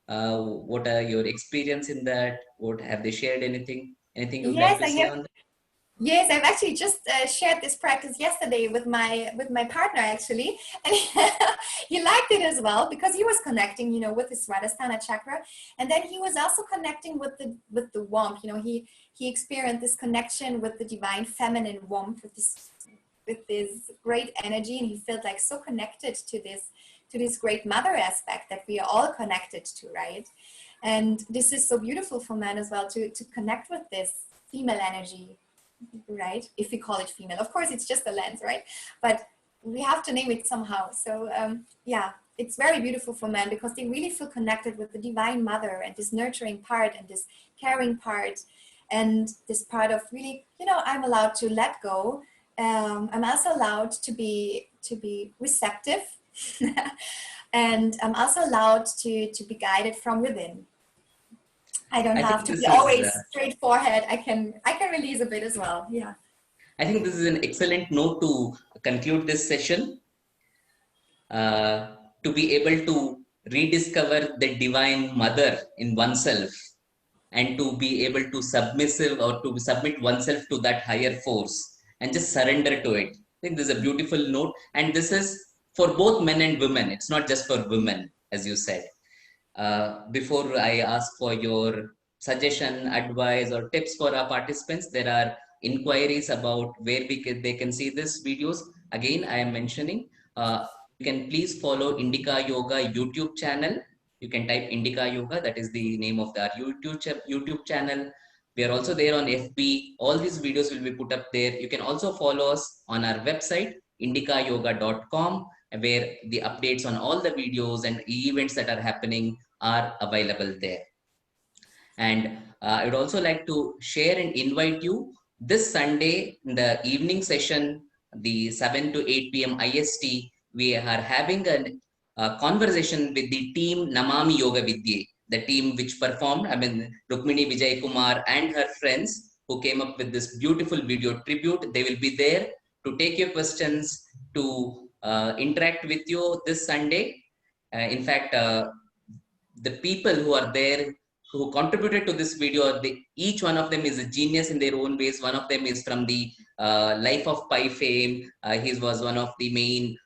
what are your experience in that? What have they shared? Anything you would like Yes, to I say have. on that? Yes, I've actually just shared this practice yesterday with my partner actually, and he liked it as well because he was connecting, with his Svadhisthana chakra, and then he was also connecting with the warmth. He experienced this connection with the divine feminine warmth, with this great energy, and he felt like so connected to this great mother aspect that we are all connected to, right? And this is so beautiful for men as well to connect with this female energy, right? If we call it female, of course it's just a lens, right? But we have to name it somehow. So yeah, it's very beautiful for men because they really feel connected with the divine mother and this nurturing part and this caring part and this part of really, I'm allowed to let go. I'm also allowed to be receptive and I'm also allowed to be guided from within. I don't I have think to be this is always straight forehead. I can release a bit as well. Yeah. I think this is an excellent note to conclude this session. To be able to rediscover the divine mother in oneself and to be able to submit oneself to that higher force and just surrender to it. I think this is a beautiful note, and this is for both men and women. It's not just for women, as you said. Before I ask for your suggestion, advice, or tips for our participants, there are inquiries about where they can see these videos. Again, I am mentioning, you can please follow Indica Yoga YouTube channel. You can type Indica Yoga, that is the name of our YouTube channel. We are also there on FB. All these videos will be put up there. You can also follow us on our website, indicayoga.com, where the updates on all the videos and events that are happening are available there. And I would also like to share and invite you this Sunday in the evening session, the 7 to 8 p.m. IST, we are having a conversation with the team Namami Yoga Vidya, the team which performed, Rukmini Vijay Kumar and her friends who came up with this beautiful video tribute. They will be there to take your questions, to interact with you this Sunday. In fact, the people who are there who contributed to this video, each one of them is a genius in their own ways. One of them is from the Life of Pi fame. He was one of the main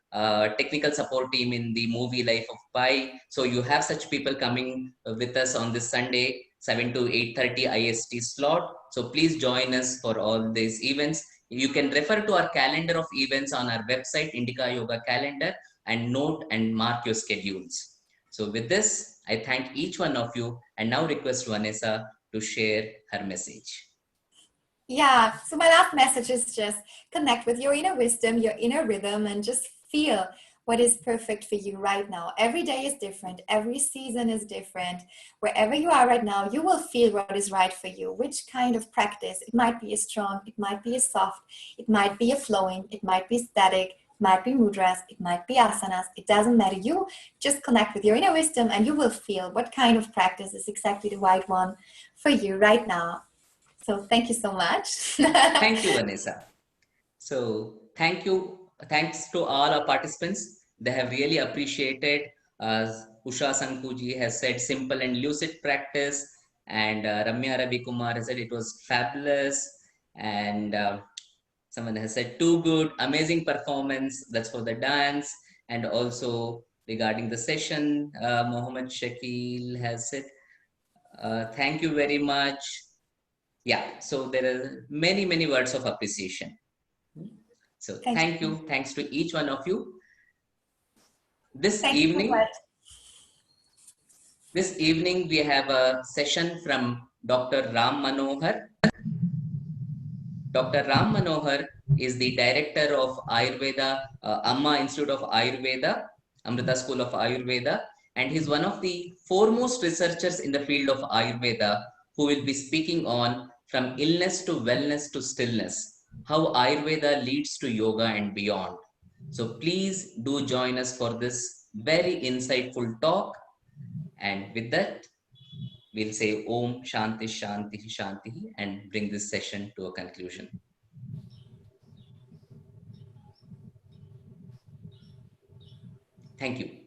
technical support team in the movie Life of Pi. So you have such people coming with us on this Sunday, 7 to 8:30 IST slot. So please join us for all these events. You can refer to our calendar of events on our website, Indica Yoga Calendar, and note and mark your schedules. So with this, I thank each one of you and now request Vanessa to share her message. Yeah. So my last message is just connect with your inner wisdom, your inner rhythm, and just feel what is perfect for you right now. Every day is different. Every season is different. Wherever you are right now, you will feel what is right for you. Which kind of practice? It might be a strong, it might be a soft, it might be a flowing, it might be static, it might be mudras, it might be asanas. It doesn't matter. You just connect with your inner wisdom and you will feel what kind of practice is exactly the right one for you right now. So thank you so much. Thank you, Vanessa. So thanks to all our participants. They have really appreciated, as Usha Sankuji has said, simple and lucid practice. And Ramya Ravi Kumar has said it was fabulous. And someone has said too good, amazing performance. That's for the dance. And also regarding the session, Mohammed Shakil has said, thank you very much. Yeah, so there are many, many words of appreciation. So thank you. Thanks to each one of you. This Thank you so evening, much. we have a session from Dr. Ram Manohar. Dr. Ram Manohar is the director of Ayurveda, Amma Institute of Ayurveda, Amrita School of Ayurveda, and he's one of the foremost researchers in the field of Ayurveda who will be speaking on from illness to wellness to stillness, how Ayurveda leads to yoga and beyond. So please do join us for this very insightful talk. And with that, we'll say Om Shanti Shanti Shanti and bring this session to a conclusion. Thank you.